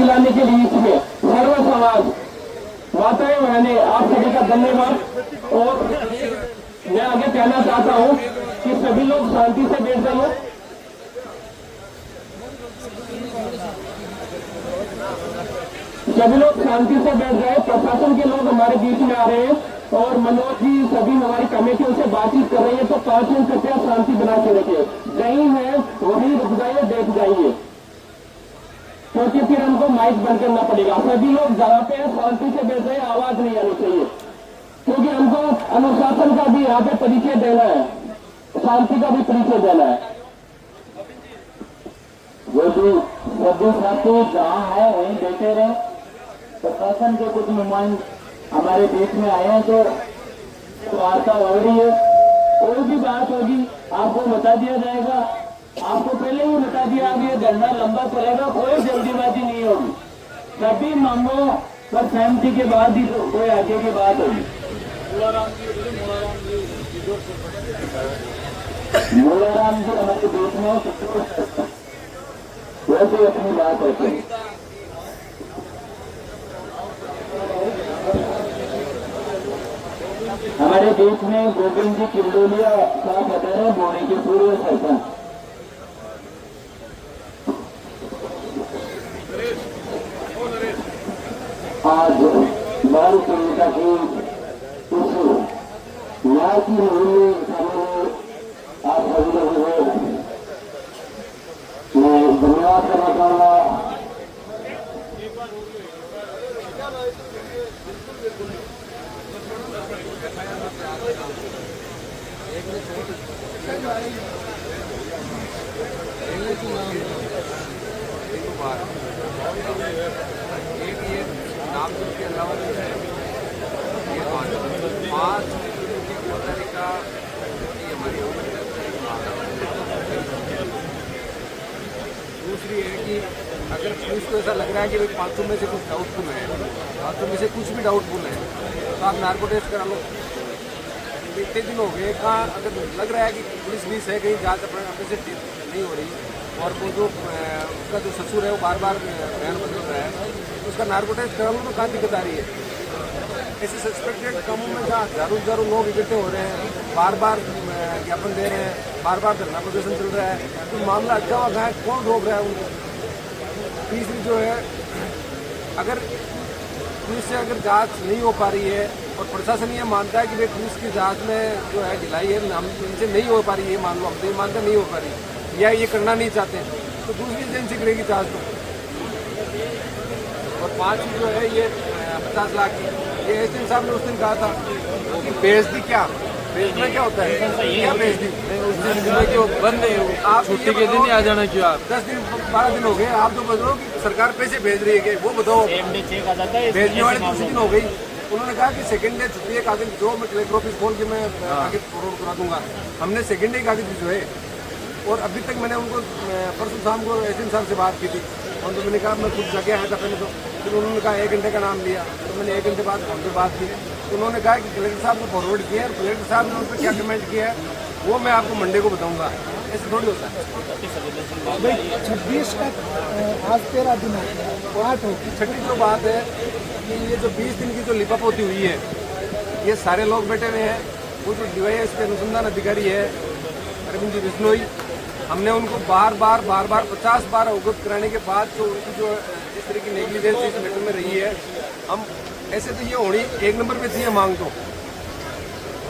दिलाने के लिए इसमें सर्व समाज माताएं बहने आप सभी का धन्यवाद। और मैं आगे कहना चाहता हूं कि सभी लोग शांति से बैठ जाइए। सभी लोग शांति से बैठ जाए। प्रशासन के लोग हमारे बीच में आ रहे हैं और मनोज जी सभी हमारी कमेटियों से बातचीत कर रही है, तो 5 मिनट कृपया शांति बना के रखिए। जहीं है वहीं रुक जाइए, देख जाइए, क्योंकि फिर हमको माइक बंद करना पड़ेगा। सभी लोग जगह पे शांति से बैठ जाए, आवाज नहीं आनी चाहिए, क्योंकि हमको अनुशासन का भी यहाँ पे परिचय देना है, शांति का भी परिचय देना है। वो जो सभी साथी जहाँ है वहीं बैठे रहे। प्रशासन के कुछ नुमाइंद हमारे बीच में आए हैं, तो वार्ता हो रही है। कोई भी बात होगी आपको बता दिया जाएगा। आपको पहले ही बता दिया, अब ये धरना लंबा चलेगा, कोई जल्दीबाजी नहीं होगी। सभी मांगों पर सहमति के बाद ही कोई आगे की बात होगी। मोलाराम जी हमारे बीच में वैसे अपनी बात होती है। हमारे बीच में गोविंद जी किंडोलिया साहब बता रहे हैं, बोरी के पूर्व सरपंच। आज बाल पीड़िता की उस न्याय की मूल्य सामने आप सभी लोगों को मैं धन्यवाद करना चाहूंगा। एक ये नाम के अलावा ये 5 तरीका हमारी दूसरी है कि अगर पुलिस को ऐसा लग रहा है कि भाई 500 में से कुछ डाउटफुल है, 500 में से कुछ भी डाउटफुल है, तो आप नार्को टेस्ट करा लो। इतने दिन हो गए, कहाँ अगर लग रहा है कि पुलिस भी है कहीं जांच अपने से नहीं हो रही, और वो जो उसका जो ससुर है वो बार बार बयान बदल रहा है, तो उसका नार्को टेस्ट करा लो तो कहाँ दिक्कत आ रही है। ऐसे सस्पेक्टेड कामों में जहाँ हजारों लोग इकट्ठे हो रहे हैं, बार बार ज्ञापन दे रहे हैं, बार बार धरना प्रदर्शन चल रहा है, तो मामला अच्छा हुआ है, कौन रोक रहा है उनको। तीसरी जो है, अगर पुलिस से अगर जांच नहीं हो पा रही है और प्रशासन ये मानता है कि भाई पुलिस की जांच में जो है ढिलाई है, हम इनसे नहीं हो पा रही है, मान लो हम तो मानते नहीं हो पा रही या ये करना नहीं चाहते, तो दूसरी एजेंसी करेगी जांच। तो और 5 जो है ये 50 लाख की, ये एसडीएम साहब ने उस दिन कहा था कि बेइज्जती क्या, बेचना क्या होता है, क्या बेइज्जती उस दिन कि वो बंद है, आप छुट्टी के दिन ही आ जाना क्यों। आप 10 दिन 12 दिन हो गए, आप तो बताओ कि सरकार पैसे भेज रही है कि वो बताओ, भेजने वाले 2 दिन हो गई। उन्होंने कहा कि सेकंड डे छुट्टी है, कागज जो मैं कलेक्टर ऑफिस खोल के मैं आगे फॉरवर्ड करा दूंगा। हमने सेकंड डे कागज भिजवाए और अभी तक मैंने उनको परसों शाम को एसडीएम साहब से बात की थी, और तो मैंने कहा मैं खुद जाके आया था पहले, तो फिर उन्होंने कहा 1 घंटे का नाम लिया, तो मैंने 1 घंटे बाद फोन पर बात की, तो उन्होंने कहा कि कलेक्टर साहब को फॉरवर्ड किया है, कलेक्टर साहब ने उन पर क्या कमेंट किया है वो मैं आपको मंडे को बताऊंगा। ऐसे थोड़ी होता है। 26 का आज 13 दिन हो 8 हो। छठी जो बात है कि ये जो 20 दिन की जो लिपापोती हुई है, ये सारे लोग बैठे हुए हैं। वो जो डीवाईएस के अनुसंधान अधिकारी है अरविंद जी बिश्नोई, हमने उनको बार बार 50 बार अवगत कराने के बाद जो उनकी जो जिस तरह की नेग्लिजेंस इस मैटर में रही है, हम ऐसे तो ये होनी 1 नंबर पे थी मांग। तो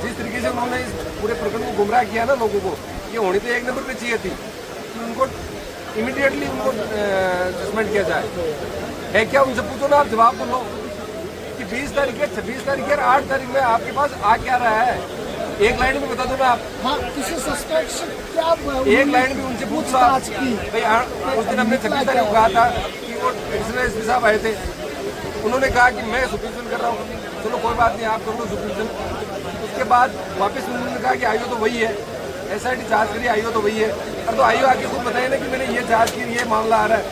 जिस तरीके से उन्होंने इस पूरे प्रकरण को गुमराह किया ना लोगों को, ये होनी तो 1 नंबर पे चाहिए थी कि उनको इमीडिएटली उनको सस्पेंड किया जाए। है क्या, उनसे पूछो ना, आप जवाब तो लो कि 20 तारीख है, 26 तारीख है, 8 तारीख में आपके पास आ क्या रहा है, एक लाइन में बता दो ना आप। हाँ, किसी सस्पेक्ट क्या एक लाइन में उनसे पूछो आप भाई। उस दिन हमने 26 तारीख को कहा था कि वो एडिशनल एसपी साहब आए थे, उन्होंने कहा कि मैं सुपरविजन कर रहा हूँ, चलो कोई बात नहीं, आप कर लो सुपरविजन। उसके बाद वापस उन्होंने कहा कि आईओ तो वही है, एसआईटी जांच करिए, आईओ तो वही है। और तो आईओ आके खुद बताइए ना कि मैंने ये जांच की, ये मामला आ रहा है।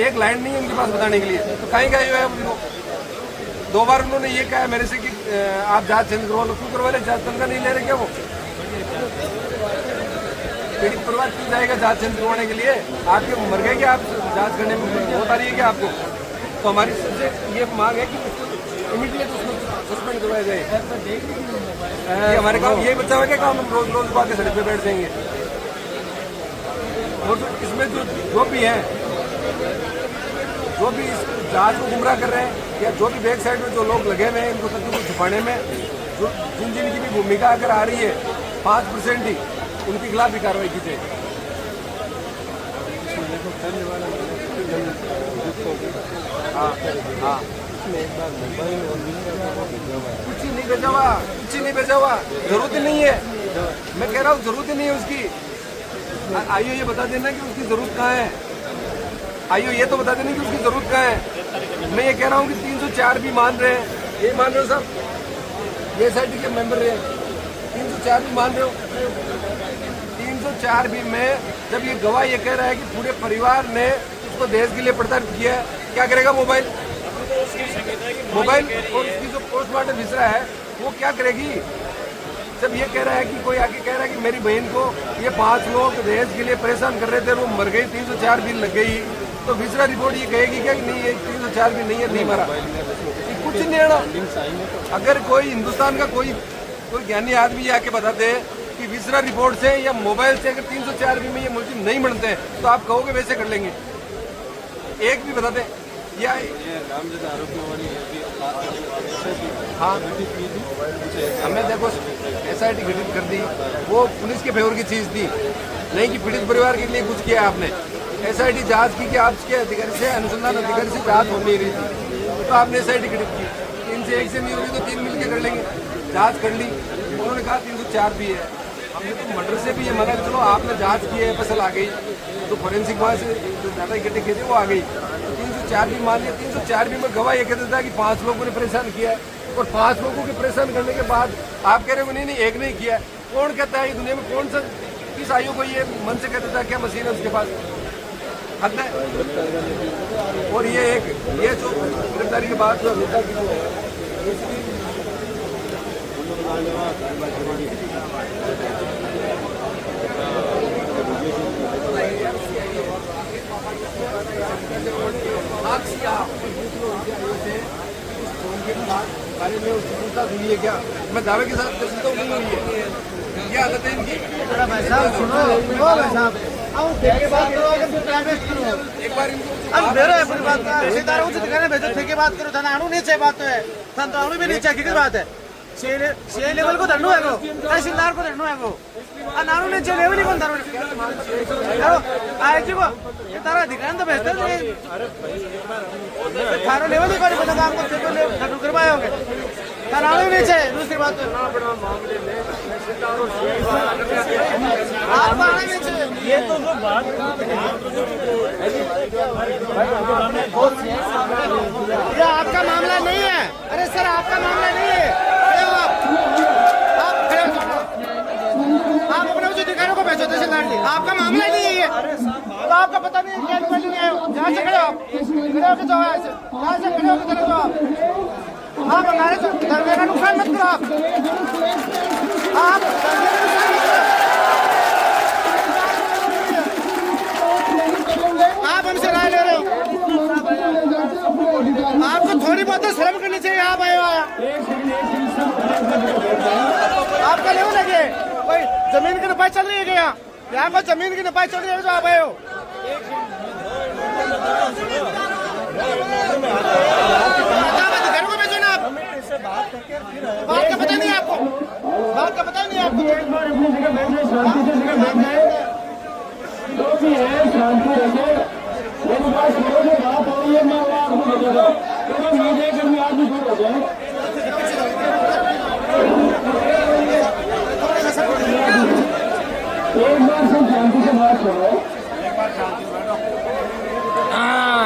एक लाइन नहीं है उनके पास बताने के लिए, तो कहीं का आईओ है उनको। 2 बार उन्होंने ये कहा मेरे से कि आप जांच चेंज करवा लो, क्यों करवा रहे, जांच तनख्वाह नहीं ले रहे क्या वो? पीड़ित परिवार क्यों जाएगा जांच चेंज करवाने के लिए? आपके मर गए क्या, आप जांच करने में हो पा रही है क्या आपको? तो हमारी सबसे ये मांग है कि इमीडिएट उसको सस्पेंड करवाया जाए। ये हमारे काम यही बच्चा हुआ क्या काम, हम रोज रोज आके सड़क पे बैठ जाएंगे। और इसमें जो भी है, जो भी इस जहाज को गुमराह कर रहे हैं या जो भी बैक साइड में जो लोग लगे हुए हैं इनको तथ्यों को छुपाने में, जो जिनकी भी भूमिका अगर आ रही है 5% ही, उनके खिलाफ भी कार्रवाई की जाए। हाँ हाँ, कुछ ही नहीं भेजा हुआ, कुछ ही नहीं भेजा हुआ, जरूरत ही नहीं है। मैं कह रहा हूँ जरूरत ही नहीं है उसकी। आइयो ये बता देना कि उसकी जरूरत कहाँ है, आइयो ये तो बता देना कि उसकी जरूरत कहाँ है। मैं ये कह रहा हूँ कि 304 भी मान रहे हैं, ये मान रहे हो सब, ये SIT के मेंबर रहे, 304 भी मान रहे हो। 304 भी में जब ये गवाह ये कह रहा है कि पूरे परिवार ने उसको दहेज के लिए प्रताड़ित किया है, क्या करेगा मोबाइल और उसकी जो पोस्टमार्टम विसरा है वो क्या करेगी। जब ये कह रहा है कि कोई आके कह रहा है कि मेरी बहन को ये 5 लोग दहेज के लिए परेशान कर रहे थे, वो मर गई, 304 बिल लग गई, तो विसरा रिपोर्ट ये कहेगी क्या कि नहीं ये 304 बिल नहीं है, नहीं मरा। कुछ नहीं है ना। अगर कोई हिंदुस्तान का कोई ज्ञानी आदमी आके बताते कि विसरा रिपोर्ट से या मोबाइल से अगर 304 बिल में ये मुलजिम नहीं बनते तो आप कहोगे वैसे कर लेंगे। एक भी बता दें या हाँ, हमें देखो SIT गठित कर दी, वो पुलिस के फेवर की चीज थी, नहीं कि पीड़ित परिवार के लिए कुछ किया आपने। SIT जांच की कि आपके अधिकारी से, अनुसंधान अधिकारी से जांच हो नहीं रही थी, तो आपने SIT गठित की। 3 से 1 से नहीं होगी तो 3 मिलकर कर लेंगे। जांच कर ली, उन्होंने कहा 304 भी है। हमने तो मर्डर से भी ये माना चलो आपने जांच की है, फसल आ गई, तो फोरेंसिक वहाँ से जो डाटा इकट्ठे किए थे वो आ गई, तो 304 भी मान लिया। 304 भी में गवाह ये कहता था कि 5 लोगों ने परेशान किया है, और 5 लोगों के परेशान करने के बाद आप कह रहे हो नहीं एक नहीं किया। कौन कहता है दुनिया में, कौन सा किस आयु को ये मन से कहता था, क्या मशीन है उसके पास, हद है। और ये जो गिरफ्तारी के बाद जो अभिनेता की बारे में उसकी पूछताछ हुई है क्या, मैं दावे के साथ कहता हूँ नहीं हुई है। क्या हालत है इनकी। भाई साहब सुनो भाई साहब, ठेके बात करो, अगर एक बार इनको अब बेरो है पूरी बात का रिश्तेदार उचित कहने भेजो, ठेके बात करो, थाना आणु नीचे बात तो है, थाना आणु भी नीचे की बात है। 6 लेवल को धरनो है वो, तहसीलदार को धरनो है वो, नानू नीचे लेवल ही कौन धरो आए जी को ये तारा अधिकार तो भेजते थे, थारो लेवल ही कोई पता काम को धरनो करवाओगे, थाना आणु नीचे। दूसरी बात आप आने नीचे, ये तो जो बात ये आपका मामला नहीं है। अरे सर आपका मामला नहीं है, आप अपने उस अधिकारियों को भेजो तहसीलदार जी, आपका मामला नहीं है ये, तो आपका पता नहीं क्या नहीं है। जहाँ से खड़े हो के जाओ, ऐसे जहाँ से खड़े होकर चले जाओ आप हमारे धरने का नुकसान मत करो। आप हमसे राय ले रहे हो, आपको थोड़ी बहुत शर्म करनी चाहिए। आप आए हो, आपका लेवल है ये, कोई जमीन की नपाई चल रही है क्या, यहाँ पर जमीन की नपाई चल रही है जो आप आए हो। घर को भेजो ना आप, बात का पता नहीं है आपको, बात का पता नहीं है आपको। शांति से जगह बैठना है, जो भी है शांति रखे। मेरी बात सुनो, जो बात हो रही है मैं वो आपको बताऊंगा, क्योंकि मुझे कभी आदमी दूर हो जाए। एक बार सब शांति से बात करो, एक बार शांति से बैठो। हाँ